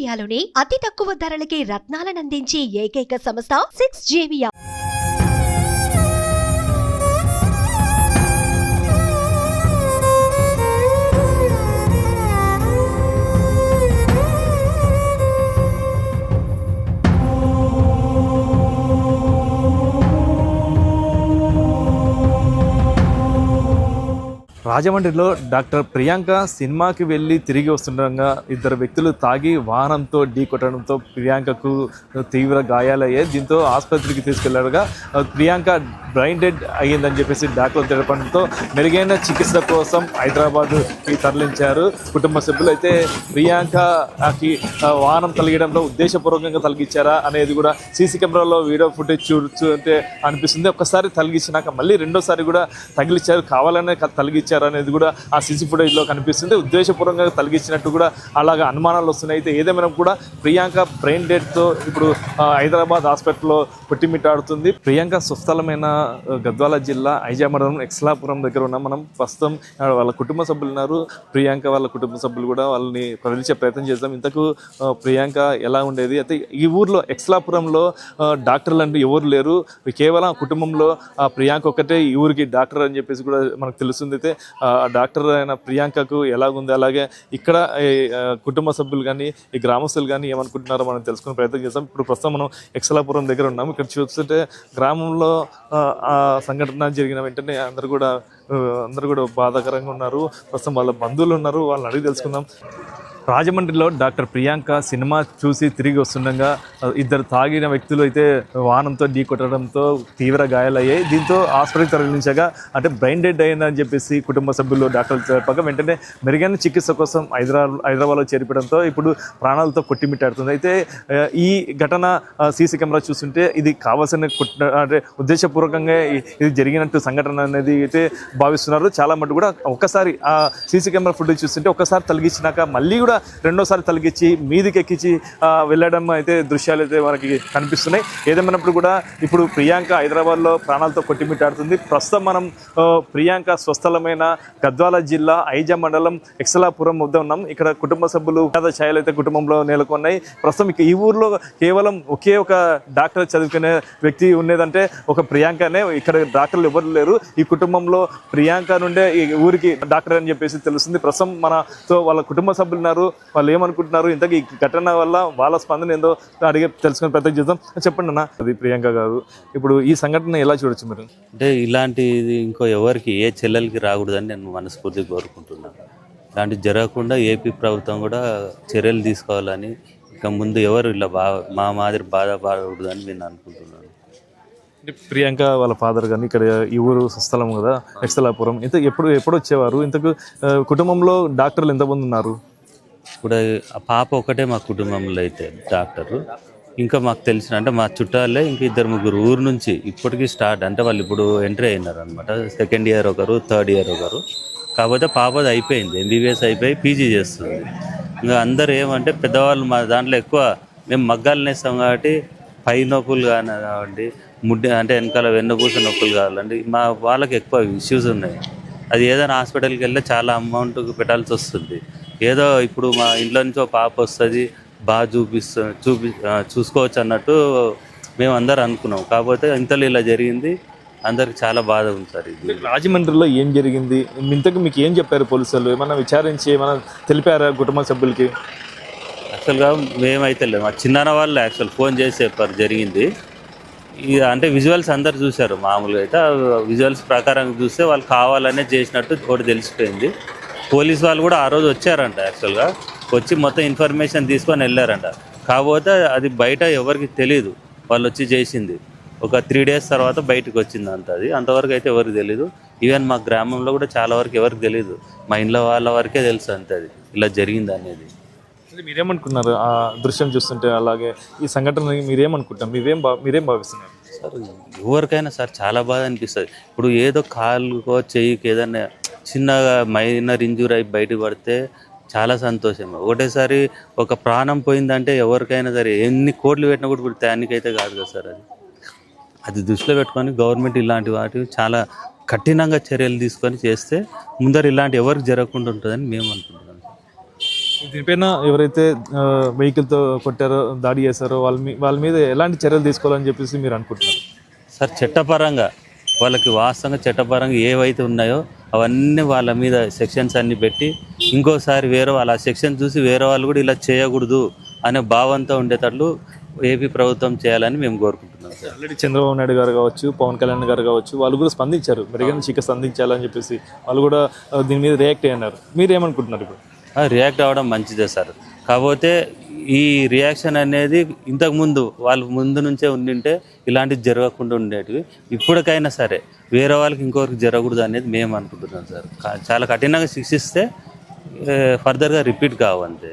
ఏరియాలోనే అతి తక్కువ ధరలకి రత్నాలనందించే ఏకైక సంస్థ 6JVR. రాజమండ్రిలో డాక్టర్ ప్రియాంక సినిమాకి వెళ్ళి తిరిగి వస్తుండగా ఇద్దరు వ్యక్తులు తాగి వాహనంతో ఢీకొట్టడంతో ప్రియాంకకు తీవ్ర గాయాలయ్యాయి. దీంతో ఆసుపత్రికి తీసుకెళ్లారుగా ప్రియాంక బ్రెయిన్ డెడ్ అయ్యిందని చెప్పేసి డాక్టర్లు తెలపడంతో మెరుగైన చికిత్స కోసం హైదరాబాద్కి తరలించారు. కుటుంబ సభ్యులు అయితే ప్రియాంకకి వాహనం తగిలడంలో ఉద్దేశపూర్వకంగా తలిగించారా అనేది కూడా సీసీ కెమెరాలో వీడియో ఫుటేజ్ చూస్తే అనిపిస్తుంది. ఒక్కసారి తలిగించినాక మళ్ళీ రెండోసారి కూడా తగిలిచ్చారు, కావాలనే తలిగించారు అనేది కూడా ఆ సీసీ ఫుటేజ్లో కనిపిస్తుంది. ఉద్దేశపూర్వకంగా తలిగించినట్టు కూడా అలాగా అనుమానాలు వస్తున్నాయి. అయితే ఏదేమైనా కూడా ప్రియాంక బ్రెయిన్ డెడ్తో ఇప్పుడు హైదరాబాద్ హాస్పిటల్లో కొట్టిమిట్టాడుతుంది. ప్రియాంక స్వస్థలమైన గద్వాల జిల్లా ఐజామరం ఎక్స్లాపురం దగ్గర ఉన్నాం మనం. ప్రస్తుతం వాళ్ళ కుటుంబ సభ్యులు ఉన్నారు. ప్రియాంక వాళ్ళ కుటుంబ సభ్యులు కూడా వాళ్ళని ప్రవేశించే ప్రయత్నం చేద్దాం. ఇంతకు ప్రియాంక ఎలా ఉండేది? అయితే ఈ ఊర్లో ఎక్స్లాపురంలో డాక్టర్లు అంటూ ఎవరు లేరు, కేవలం కుటుంబంలో ప్రియాంక ఒక్కటే ఈ ఊరికి డాక్టర్ అని చెప్పేసి కూడా మనకు తెలుస్తుంది. అయితే డాక్టర్ అయిన ప్రియాంకకు ఎలాగుంది, అలాగే ఇక్కడ కుటుంబ సభ్యులు కానీ ఈ గ్రామస్తులు కానీ ఏమనుకుంటున్నారో మనం తెలుసుకునే ప్రయత్నం చేస్తాం. ఇప్పుడు ప్రస్తుతం మనం ఎక్సలాపురం దగ్గర ఉన్నాము. ఇక్కడ చూస్తుంటే గ్రామంలో సంఘటన జరిగిన వెంటనే అందరూ కూడా బాధాకరంగా ఉన్నారు. ప్రస్తుతం వాళ్ళ బంధువులు ఉన్నారు, వాళ్ళని అడిగి తెలుసుకుందాం. రాజమండ్రిలో డాక్టర్ ప్రియాంక సినిమా చూసి తిరిగి వస్తుండగా ఇద్దరు తాగిన వ్యక్తులు అయితే వాహనంతో ఢీకొట్టడంతో తీవ్ర గాయాలయ్యాయి. దీంతో హాస్పిటల్కి తరలించగా అంటే బ్రెయిన్ డెడ్ అయిందని చెప్పేసి కుటుంబ సభ్యులు డాక్టర్లు చెప్పగా వెంటనే మెరుగైన చికిత్స కోసం హైదరాబాద్లో చేర్పడంతో ఇప్పుడు ప్రాణాలతో కొట్టిమిట్టాడుతుంది. అయితే ఈ ఘటన సీసీ కెమెరా చూస్తుంటే ఇది కావాల్సిన అంటే ఉద్దేశపూర్వకంగా ఇది జరిగినట్టు సంఘటన అనేది అయితే భావిస్తున్నారు. చాలా మటు కూడా ఒక్కసారి ఆ సీసీ కెమెరా ఫుటేజ్ చూస్తుంటే ఒక్కసారి తొలగించినాక మళ్ళీ కూడా రెండోసారి తొలగించి మీదికి ఎక్కించి వెళ్ళడం అయితే దృశ్యాలు అయితే మనకి కనిపిస్తున్నాయి. ఏదేమైనప్పుడు కూడా ఇప్పుడు ప్రియాంక హైదరాబాద్లో ప్రాణాలతో కొట్టిమిట్టాడుతుంది. ప్రస్తుతం మనం ప్రియాంక స్వస్థలమైన గద్వాల జిల్లా ఐజా మండలం ఎక్సలాపురం వద్ద ఉన్నాం. ఇక్కడ కుటుంబ సభ్యులు ఛాయలు అయితే కుటుంబంలో నెలకొన్నాయి. ప్రస్తుతం ఈ ఊర్లో కేవలం ఒకే ఒక డాక్టర్ చదువుకునే వ్యక్తి ఉండేదంటే ఒక ప్రియాంకనే. ఇక్కడ డాక్టర్లు ఎవరు లేరు. ఈ కుటుంబంలో ప్రియాంక నుండే ఈ ఊరికి డాక్టర్ అని చెప్పేసి తెలుస్తుంది. ప్రస్తుతం మనతో వాళ్ళ కుటుంబ సభ్యులు ఉన్నారు, వాళ్ళు ఏమనుకుంటున్నారు, ఇంతకీ ఈ ఘటన వల్ల వాళ్ళ స్పందన ఏందో అడిగే తెలుసుకునే ప్రయత్నం చేద్దాం. చెప్పండి అన్న, అది ప్రియాంక కాదు, ఇప్పుడు ఈ సంఘటన ఎలా చూడొచ్చు మీరు? అంటే ఇలాంటిది ఇంకో ఎవరికి ఏ చెల్లెలకి రాకూడదని నేను మనస్ఫూర్తిగా కోరుకుంటున్నాను. ఇలాంటివి జరగకుండా ఏపీ ప్రభుత్వం కూడా చర్యలు తీసుకోవాలని, ఇక ముందు ఎవరు ఇలా మా మాదిరి బాధపడకూడదని నేను అనుకుంటున్నాను. అంటే ప్రియాంక వాళ్ళ ఫాదర్ కానీ ఇక్కడ ఈ ఊరు స్వస్థలం కదా ఎక్సలాపురం, ఇంత ఎప్పుడు వచ్చేవారు? ఇంతకు కుటుంబంలో డాక్టర్లు ఎంతమంది ఉన్నారు? ఇప్పుడు ఆ పాప ఒకటే మా కుటుంబంలో అయితే డాక్టరు. ఇంకా మాకు తెలిసిన అంటే మా చుట్టాలే ఇంకా 2-3 ఊరు నుంచి ఇప్పటికీ స్టార్ట్, అంటే వాళ్ళు ఇప్పుడు ఎంట్రీ అయినారు అనమాట. సెకండ్ ఇయర్ ఒకరు, థర్డ్ ఇయర్ ఒకరు. కాకపోతే పాపది అయిపోయింది, MBBS అయిపోయి పీజీ చేస్తుంది. ఇంకా అందరు ఏమంటే పెద్దవాళ్ళు మా దాంట్లో ఎక్కువ మేము మగ్గాలు నేస్తాం కాబట్టి పై నొప్పులు కానివ్వండి, ముడ్డి అంటే వెనకాల వెన్నుపూస నొప్పులు కావాలండి, మా వాళ్ళకి ఎక్కువ ఇష్యూస్ ఉన్నాయి. అది ఏదైనా హాస్పిటల్కి వెళ్తే చాలా అమౌంట్ పెట్టాల్సి వస్తుంది. ఏదో ఇప్పుడు మా ఇంట్లో నుంచి ఒక పాప వస్తుంది, బాగా చూసుకోవచ్చు అన్నట్టు మేము అందరు అనుకున్నాం. కాకపోతే ఇంతలో ఇలా జరిగింది, అందరికి చాలా బాధ ఉంది సార్. ఇది రాజమండ్రిలో ఏం జరిగింది? ఇంతకు మీకు ఏం చెప్పారు పోలీసులు? ఏమన్నా విచారించి ఏమన్నా తెలిపారా కుటుంబ సభ్యులకి? యాక్చువల్గా మేమైతే లేదు, మా చిన్నాన్న వాళ్ళు యాక్చువల్ ఫోన్ చేసి చెప్పారు జరిగింది. ఇది అంటే విజువల్స్ అందరు చూశారు. మామూలుగా అయితే విజువల్స్ ప్రకారం చూస్తే వాళ్ళు కావాలనే చేసినట్టు ఒకటి తెలిసిపోయింది. పోలీస్ వాళ్ళు కూడా ఆ రోజు వచ్చారంట, యాక్చువల్గా వచ్చి మొత్తం ఇన్ఫర్మేషన్ తీసుకొని వెళ్ళారంట. కాకపోతే అది బయట ఎవరికి తెలియదు వాళ్ళు వచ్చి చేసింది. ఒక 3 days తర్వాత బయటకు వచ్చింది అంత. అది అంతవరకు అయితే ఎవరికి తెలీదు. ఈవెన్ మా గ్రామంలో కూడా చాలా వరకు ఎవరికి తెలీదు, మా ఇంట్లో వాళ్ళ వరకే తెలుసు అంతే అది ఇలా జరిగింది అనేది. మీరేమనుకున్నారు ఆ దృశ్యం చూస్తుంటే? అలాగే ఈ సంఘటన మీరేమనుకుంటారు? మీరేం భావిస్తున్నారు? సార్ ఎవరికైనా సార్ చాలా బాధ అనిపిస్తుంది. ఇప్పుడు ఏదో కాలుకో చెయ్యికి ఏదైనా చిన్నగా మైనర్ ఇంజూరీ అయి బయటకు పడితే చాలా సంతోషం. ఒకటేసారి ఒక ప్రాణం పోయిందంటే ఎవరికైనా సరే ఎన్ని కోట్లు పెట్టినా కూడా ఇప్పుడు దానికైతే కాదు కదా సార్. అది దృష్టిలో పెట్టుకొని గవర్నమెంట్ ఇలాంటి వాటివి చాలా కఠినంగా చర్యలు తీసుకొని చేస్తే ముందర ఇలాంటి ఎవరికి జరగకుండా ఉంటుందని మేము అనుకుంటున్నాం. దీనిపైన ఎవరైతే వెహికల్తో కొట్టారో దాడి చేశారో వాళ్ళ మీద ఎలాంటి చర్యలు తీసుకోవాలని చెప్పేసి మీరు అనుకుంటున్నారు? సార్ చట్టపరంగా వాళ్ళకి వాస్తవంగా చట్టపరంగా ఏవైతే ఉన్నాయో అవన్నీ వాళ్ళ మీద సెక్షన్స్ అన్ని పెట్టి ఇంకోసారి వేరే వాళ్ళు ఆ సెక్షన్ చూసి వేరే వాళ్ళు కూడా ఇలా చేయకూడదు అనే భావంతో ఉండేటట్లు ఏపీ ప్రభుత్వం చేయాలని మేము కోరుకుంటున్నాం సార్. ఆల్రెడీ చంద్రబాబు నాయుడు గారు కావచ్చు, పవన్ కళ్యాణ్ గారు కావచ్చు, వాళ్ళు కూడా స్పందించారు, మెరుగైన చికిత్స అందించాలని చెప్పేసి వాళ్ళు కూడా దీని మీద రియాక్ట్ అయ్యారు. మీరు ఏమనుకుంటున్నారు ఇప్పుడు? రియాక్ట్ అవ్వడం మంచిదే సార్. కాకపోతే ఈ రియాక్షన్ అనేది ఇంతకుముందు వాళ్ళు ముందు నుంచే ఉండింటే ఇలాంటివి జరగకుండా ఉండేటివి. ఇప్పటికైనా సరే వేరే వాళ్ళకి ఇంకొకరికి జరగకూడదు అనేది మేము అనుకుంటున్నాం సార్. చాలా కఠినంగా శిక్షిస్తే ఫర్దర్గా రిపీట్ కావంతే.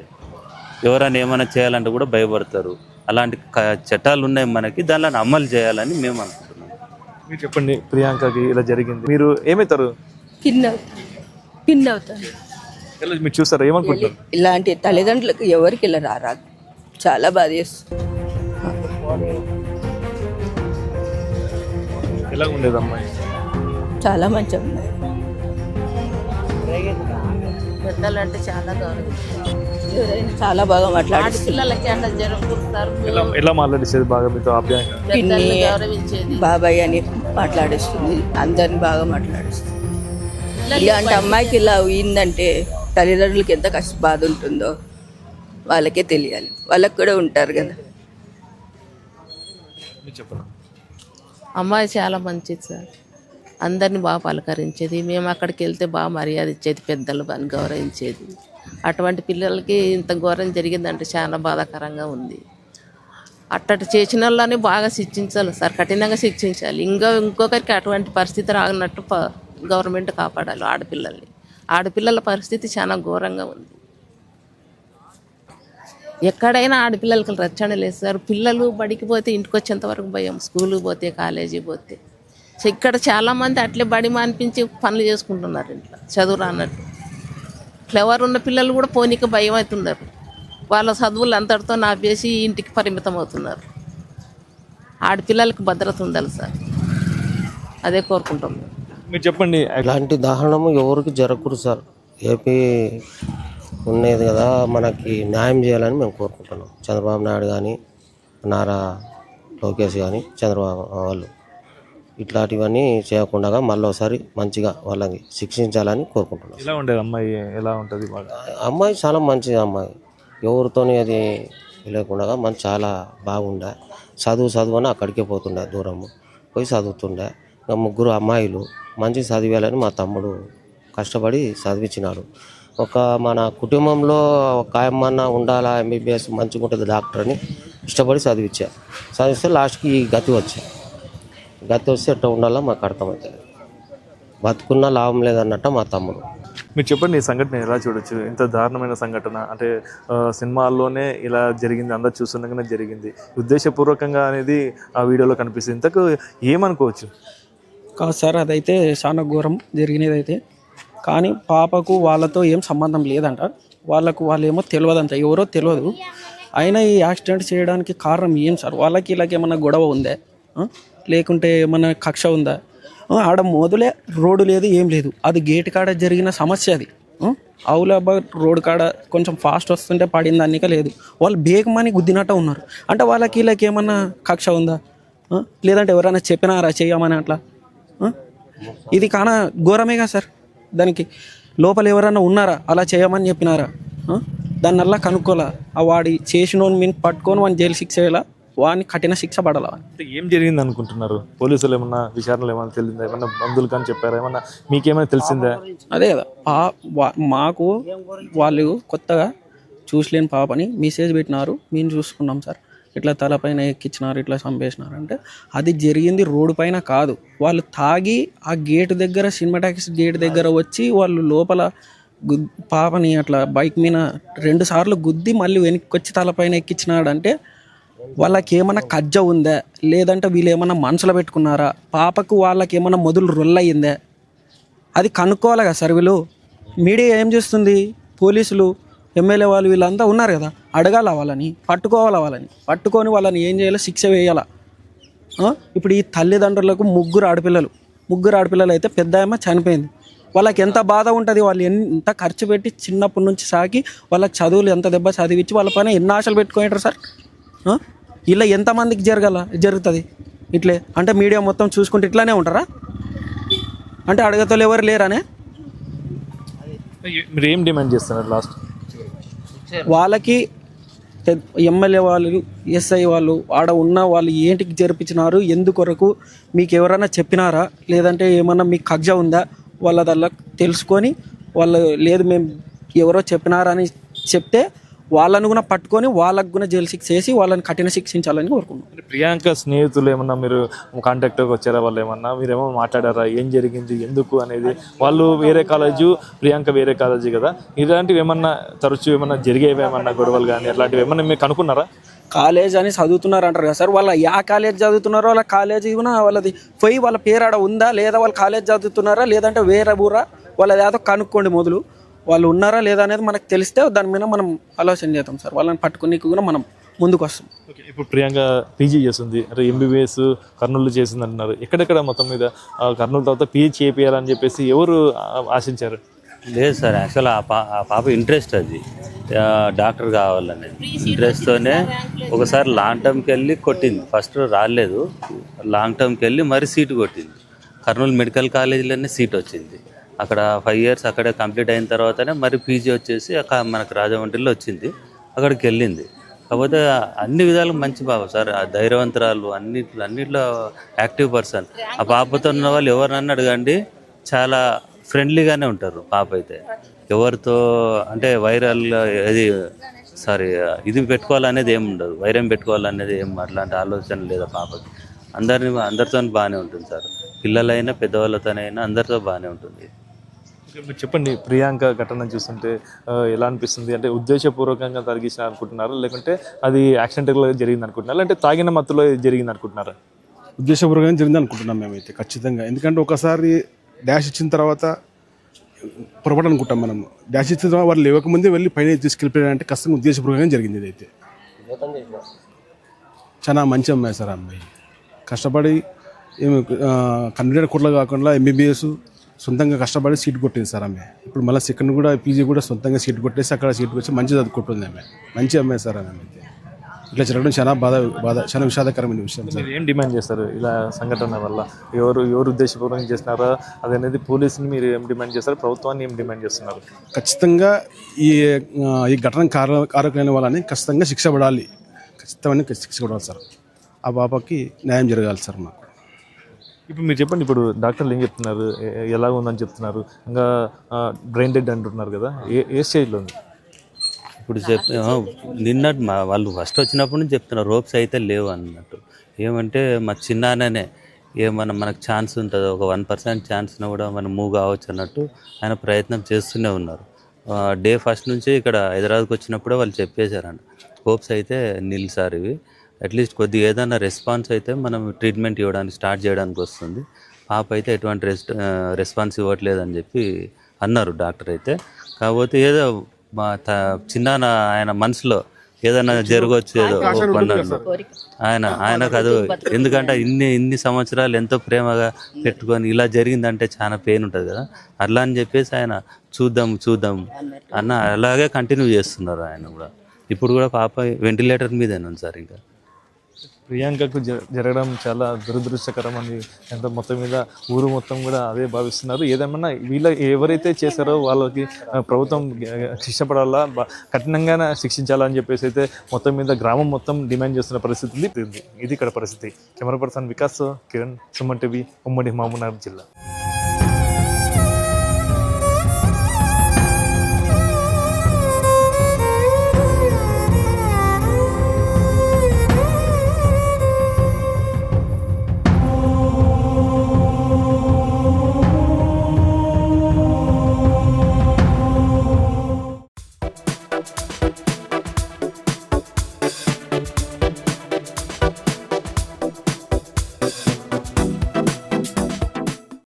ఎవరైనా ఏమైనా చేయాలంటే కూడా భయపడతారు. అలాంటి చట్టాలు ఉన్నాయి మనకి, దానిలో అమలు చేయాలని మేము అనుకుంటున్నాం. మీరు చెప్పండి, ప్రియాంకకి ఇలా జరిగింది, మీరు ఏమవుతారు? పిన్ అవుతాను. మీరు చూస్తారా, ఏమనుకుంటున్నారు? ఇలాంటి తల్లిదండ్రులకు ఎవరికి ఇలా రారాదు. చాలా బాధ చేస్తుంది. ఎలా ఉండేది అమ్మాయి? చాలా మంచి అమ్మాయి. పెద్దలంటే చాలా గౌరవిస్తారు. ఎవరైనా చాలా బాగా మాట్లాడుతుంది. పిల్లలకి అట్లా జరుగుతారు. ఎలా మాట్లాడేది బాగా మీతో ఆప్యాయంగా? పెద్దల్ని గౌరవించేది. బాబాయ్ అని మాట్లాడిస్తుంది, అందరిని బాగా మాట్లాడిస్తుంది. ఇలాంటి అమ్మాయికి ఇలా అయిందంటే తల్లిదండ్రులకి ఎంత బాధ ఉంటుందో వాళ్ళకే తెలియాలి. వాళ్ళకి కూడా ఉంటారు కదా. మీరు చెప్పండి. అమ్మాయి చాలా మంచిది సార్. అందరిని బాగా పలకరించేది. మేము అక్కడికి వెళ్తే బాగా మర్యాద ఇచ్చేది, పెద్దలు బాగా గౌరవించేది. అటువంటి పిల్లలకి ఇంత ఘోరం జరిగిందంటే చాలా బాధాకరంగా ఉంది. అట్టటి చేసిన వాళ్ళని బాగా శిక్షించాలి సార్, కఠినంగా శిక్షించాలి. ఇంకొకరికి అటువంటి పరిస్థితి రానట్టు గవర్నమెంట్ కాపాడాలి ఆడపిల్లల్ని. ఆడపిల్లల పరిస్థితి చాలా ఘోరంగా ఉంది. ఎక్కడైనా ఆడపిల్లలకి రక్షణ లేదు సార్. పిల్లలు బడికి పోతే ఇంటికి వచ్చేంత వరకు భయం, స్కూల్కి పోతే కాలేజీకి పోతే. సో ఇక్కడ చాలామంది అట్లే బడి మానిపించి పనులు చేసుకుంటున్నారు ఇంట్లో, చదువు రానట్టు. ఫ్లవర్ ఉన్న పిల్లలు కూడా పోనీకి భయం అవుతున్నారు. వాళ్ళ చదువులు అంతటితో నాపేసి ఇంటికి పరిమితం అవుతున్నారు. ఆడపిల్లలకు భద్రత ఉండాలి సార్, అదే కోరుకుంటాం. మీరు చెప్పండి. ఇలాంటి దారుణము ఎవరికి జరగకూడదు సార్. ఏపీ ఉన్నది కదా, మనకి న్యాయం చేయాలని మేము కోరుకుంటున్నాం. చంద్రబాబు నాయుడు కానీ, నారా లోకేష్ కానీ, చంద్రబాబు వాళ్ళు ఇట్లాంటివన్నీ చేయకుండా మళ్ళీ ఒకసారి మంచిగా వాళ్ళని శిక్షించాలని కోరుకుంటున్నాం. ఎలా ఉండేది అమ్మాయి? ఎలా ఉంటుంది? అమ్మాయి చాలా మంచిది అమ్మాయి, ఎవరితోని అది లేకుండా మంచి చాలా బాగుండే. చదువు అని అక్కడికే పోతుండే, దూరము పోయి చదువుతుండే. ముగ్గురు అమ్మాయిలు మంచి చదివేయాలని మా తమ్ముడు కష్టపడి చదివించినాడు. ఒక మన కుటుంబంలో ఒక ఆయమ్మన్న ఉండాలా, ఎంబీబీఎస్ మంచిగా ఉంటుంది డాక్టర్ అని ఇష్టపడి చదివిస్తే లాస్ట్కి ఈ గతి వస్తే ఎట్లా ఉండాలో మాకు అర్థమవుతుంది. బతుకున్నా లాభం లేదన్నట్టు మా తమ్ముడు. మీరు చెప్పండి, ఈ సంఘటన ఎలా చూడొచ్చు? ఇంత దారుణమైన సంఘటన అంటే సినిమాల్లోనే ఇలా జరిగింది, అందరు చూస్తుండగానే జరిగింది, ఉద్దేశపూర్వకంగా అనేది ఆ వీడియోలో కనిపిస్తుంది. ఇంతకు ఏమనుకోవచ్చు? కాదు సార్, అదైతే చాలా ఘోరం జరిగినది అయితే. కానీ పాపకు వాళ్ళతో ఏం సంబంధం లేదంట. వాళ్ళేమో తెలియదంట, ఎవరో తెలియదు. అయినా ఈ యాక్సిడెంట్ చేయడానికి కారణం ఏం సార్? వాళ్ళకి ఇలాగ ఏమన్నా గొడవ ఉందా, లేకుంటే ఏమన్నా కక్ష ఉందా? ఆడ మొదలే రోడ్డు లేదు, ఏం లేదు. అది గేట్ కాడ జరిగిన సమస్య అది. అవులాబాద్ రోడ్ కాడ కొంచెం ఫాస్ట్ వస్తుంటే పడింది అన్నిక లేదు. వాళ్ళు బేగమని గుద్దినట్టు ఉన్నారు. అంటే వాళ్ళకి వీళ్ళకి ఏమన్నా కక్ష ఉందా, లేదంటే ఎవరైనా చెప్పినారా చేయమని అట్లా? ఇది కానా ఘోరమేగా సార్. దానికి లోపల ఎవరైనా ఉన్నారా అలా చేయమని చెప్పినారా? దాన్ని అలా కనుక్కోలే. ఆ వాడి చేసిన మీన్ పట్టుకొని వాడిని జైలు శిక్ష వేయాల, వాడిని కఠిన శిక్ష పడాలా. ఏం జరిగింది అనుకుంటున్నారు? పోలీసులు ఏమన్నా విచారణలు ఏమన్నా తెలిసిందా? ఏమన్నా బంధువులు కానీ చెప్పారా? ఏమన్నా మీకేమైనా తెలిసిందా? అదే కదా, మాకు వాళ్ళు కొత్తగా చూసలేని పాపని మెసేజ్ పెట్టినారు, మేము చూసుకున్నాం సార్. ఇట్లా తలపైన ఎక్కించినారు, ఇట్లా చంపేసినారు అంటే అది జరిగింది రోడ్డు పైన కాదు. వాళ్ళు తాగి ఆ గేటు దగ్గర, సినిమాటాక్స్ గేట్ దగ్గర వచ్చి వాళ్ళు లోపల పాపని అట్లా బైక్ మీద 2 సార్లు గుద్ది మళ్ళీ వెనక్కి వచ్చి తలపైన ఎక్కించినాడు. అంటే వాళ్ళకి ఏమన్నా కజ్జ ఉందా, లేదంటే వీళ్ళు ఏమన్నా మనసులో పెట్టుకున్నారా? పాపకు వాళ్ళకి ఏమన్నా మొదలు రొల్లయిందా? అది కనుక్కోవాలి కదా సార్. వీళ్ళు మీడియా ఏం చేస్తుంది? పోలీసులు, ఎమ్మెల్యే వాళ్ళు వీళ్ళంతా ఉన్నారు కదా, అడగాల వాళ్ళని, పట్టుకొని వాళ్ళని ఏం చేయాలో శిక్ష వేయాల. ఇప్పుడు ఈ తల్లిదండ్రులకు ముగ్గురు ఆడపిల్లలు అయితే పెద్ద ఆమె చనిపోయింది. వాళ్ళకి ఎంత బాధ ఉంటుంది, వాళ్ళు ఎంత ఖర్చు పెట్టి చిన్నప్పటి నుంచి సాకి వాళ్ళకి చదువులు ఎంత దెబ్బ చదివించి వాళ్ళ పైన ఎన్ని ఆశలు పెట్టుకుంటారు సార్. ఇలా ఎంతమందికి జరుగుతుంది ఇట్లే అంటే మీడియా మొత్తం చూసుకుంటే ఇట్లానే ఉంటారా అంటే అడగతలు ఎవరు లేరనే. మీరు ఏం డిమాండ్ చేస్తున్నారు లాస్ట్? వాళ్ళకి ఎమ్మెల్యే వాళ్ళు, ఎస్ఐ వాళ్ళు, ఆడ ఉన్న వాళ్ళు ఏంటికి జరిపించినారు, ఎందుకొరకు మీకు ఎవరైనా చెప్పినారా, లేదంటే ఏమన్నా మీకు కబ్జా ఉందా, వాళ్ళ దానిలో తెలుసుకొని వాళ్ళు లేదు మేము ఎవరో చెప్పినారా అని చెప్తే వాళ్ళను కూడా పట్టుకొని వాళ్ళకు కూడా జైలు శిక్ష చేసి వాళ్ళని కఠిన శిక్షించాలని కోరుకున్నాం. ప్రియాంక స్నేహితులు ఏమన్నా మీరు కాంటాక్ట్కి వచ్చారా? వాళ్ళు ఏమన్నా మీరేమో మాట్లాడారా, ఏం జరిగింది ఎందుకు అనేది? వాళ్ళు వేరే కాలేజు, ప్రియాంక వేరే కాలేజీ కదా, ఇలాంటివి ఏమన్నా తరచూ ఏమన్నా జరిగేవి ఏమన్నా గొడవలు కానీ అట్లాంటివి ఏమన్నా మీరు కనుక్కున్నారా? కాలేజ్ అని చదువుతున్నారు అంటారు కదా సార్, వాళ్ళ యా కాలేజ్ చదువుతున్నారో వాళ్ళ కాలేజీ కూడా వాళ్ళది పోయి వాళ్ళ పేరు ఆడ ఉందా లేదా, వాళ్ళ కాలేజ్ చదువుతున్నారా లేదంటే వేరే ఊరా, వాళ్ళది ఏదో కనుక్కోండి మొదలు. వాళ్ళు ఉన్నారా లేదా అనేది మనకు తెలిస్తే దాని మీద మనం ఆలోచన చేద్దాం సార్. వాళ్ళని పట్టుకుని కూడా మనం ముందుకు వస్తాం. ఓకే, ఇప్పుడు ప్రియాంక పీజీ చేస్తుంది అంటే ఎంబీబీఎస్ కర్నూలు చేసింది అంటున్నారు. ఎక్కడెక్కడ మొత్తం మీద కర్నూలు తర్వాత పీజీ చేయాలని చెప్పేసి ఎవరు ఆశించారు? లేదు సార్, యాక్చువల్ ఆ పాప ఇంట్రెస్ట్ అది డాక్టర్ కావాలనేది ఇంట్రెస్ట్తోనే ఒకసారి లాంగ్ టర్మ్కి వెళ్ళి కొట్టింది. ఫస్ట్ రాలేదు, లాంగ్ టర్మ్కి వెళ్ళి మరి సీటు కొట్టింది. కర్నూలు మెడికల్ కాలేజీలోనే సీట్ వచ్చింది. అక్కడ 5 years అక్కడే కంప్లీట్ అయిన తర్వాతనే మరి పీజీ వచ్చేసి మనకు రాజమండ్రిలో వచ్చింది, అక్కడికి వెళ్ళింది. కాకపోతే అన్ని విధాలు మంచి పాప సార్, ఆ ధైర్యవంతురాలు, అన్నిట్లో యాక్టివ్ పర్సన్. ఆ పాపతో ఉన్న వాళ్ళు ఎవరినన్నా అడగండి చాలా ఫ్రెండ్లీగానే ఉంటారు. పాప అయితే ఎవరితో అంటే వైరల్ ఇది పెట్టుకోవాలనేది ఏమి ఉండదు, వైరం పెట్టుకోవాలనేది ఏం అట్లాంటి ఆలోచన లేదు పాపకి. అందరితో బాగానే ఉంటుంది సార్, పిల్లలైనా పెద్దవాళ్ళతోనైనా అందరితో బాగానే ఉంటుంది. మీరు చెప్పండి, ప్రియాంక ఘటన చూస్తుంటే ఎలా అనిపిస్తుంది? అంటే ఉద్దేశపూర్వకంగా తరిగించిన అనుకుంటున్నారా, లేకుంటే అది యాక్సిడెంటల్గా జరిగింది అనుకుంటున్నారా, అంటే తాగిన మత్తులో జరిగింది అనుకుంటున్నారా? ఉద్దేశపూర్వకంగా జరిగింది అనుకుంటున్నాం మేమైతే ఖచ్చితంగా. ఎందుకంటే ఒకసారి డాష్ ఇచ్చిన తర్వాత పొరపాటు అనుకుంటాం మనం. డాష్ ఇచ్చిన తర్వాత వాళ్ళు లేవకముందే వెళ్ళి పైన తీసుకెళ్ళిపోయారంటే ఖచ్చితంగా ఉద్దేశపూర్వకంగా జరిగింది. ఇదైతే చాలా మంచి అమ్మాయి సార్. అమ్మాయి కష్టపడి కన్వీనర్ కోర్టులో కాకుండా ఎంబీబీఎస్ సొంతంగా కష్టపడి సీట్ కొట్టింది సార్ ఆమె. ఇప్పుడు మళ్ళీ సెకండ్ కూడా పీజీ కూడా సొంతంగా సీట్ కొట్టేసి అక్కడ సీట్కి వచ్చి మంచి చదువుకుంటుంది ఆమె. మంచి అమ్మాయి సార్ ఆమె. అయితే ఇట్లా జరగడం చాలా చాలా విషాదకరమైన విషయం సార్. మీరు ఏం డిమాండ్ చేస్తారు ఇలా సంఘటన వల్ల? ఎవరు ఉద్దేశపూర్వకంగా చేస్తున్నారా అదనేది పోలీసుని మీరు ఏం డిమాండ్ చేస్తారు, ప్రభుత్వాన్ని ఏం డిమాండ్ చేస్తున్నారు? ఖచ్చితంగా ఈ ఘటన కారకులైన వాళ్ళని ఖచ్చితంగా శిక్ష పడాలి, ఖచ్చితమైన శిక్ష పడాలి సార్. ఆ పాపకి న్యాయం జరగాలి సార్ మాకు. ఇప్పుడు మీరు చెప్పండి, ఇప్పుడు డాక్టర్లు ఏం చెప్తున్నారు, ఎలా ఉందని చెప్తున్నారు, ఇంకా బ్రెయిన్ డెడ్ అంటున్నారు కదా, ఏ స్టేజ్లో ఉంది? ఇప్పుడు నిన్నటి వాళ్ళు ఫస్ట్ వచ్చినప్పుడు నుంచి చెప్తున్నారు రోప్స్ అయితే లేవు అన్నట్టు. ఏమంటే మా చిన్నాననే ఏమన్నా మనకు ఛాన్స్ ఉంటుందో, ఒక 1% ఛాన్స్ ఉన్నా కూడా మనం మూవ్ కావచ్చు అన్నట్టు ఆయన ప్రయత్నం చేస్తూనే ఉన్నారు. డే ఫస్ట్ నుంచి ఇక్కడ హైదరాబాద్కి వచ్చినప్పుడే వాళ్ళు చెప్పేశారంట హోప్స్ అయితే నిల్ సార్, ఇవి అట్లీస్ట్ కొద్దిగా ఏదైనా రెస్పాన్స్ అయితే మనం ట్రీట్మెంట్ ఇవ్వడానికి స్టార్ట్ చేయడానికి వస్తుంది. పాప అయితే ఎటువంటి రెస్పాన్స్ ఇవ్వట్లేదని చెప్పి అన్నారు డాక్టర్ అయితే. కాకపోతే ఏదో మా చిన్న ఆయన మనసులో ఏదైనా జరగవచ్చు ఏదో ఆయనకు అది, ఎందుకంటే ఇన్ని సంవత్సరాలు ఎంతో ప్రేమగా పెట్టుకొని ఇలా జరిగిందంటే చాలా పెయిన్ ఉంటుంది కదా, అట్లా అని చెప్పేసి ఆయన చూద్దాం అన్న అలాగే కంటిన్యూ చేస్తున్నారు ఆయన కూడా. ఇప్పుడు కూడా పాప వెంటిలేటర్ మీదే ఉంది సార్. ఇంకా ప్రియాంకకు జరగడం చాలా దురదృష్టకరం అని ఎంత మొత్తం మీద ఊరు మొత్తం కూడా అదే భావిస్తున్నారు. ఏదేమన్నా ఎవరైతే చేశారో వాళ్ళకి ప్రభుత్వం శిక్ష పడాలా, కఠినంగా శిక్షించాలని చెప్పేసి అయితే మొత్తం మీద గ్రామం మొత్తం డిమాండ్ చేస్తున్న పరిస్థితి ఉంది. ఇది ఇక్కడ పరిస్థితి. Camera person Vikas, Kiran, Suman TV, ఉమ్మడి మహబూబ్నగర్ జిల్లా.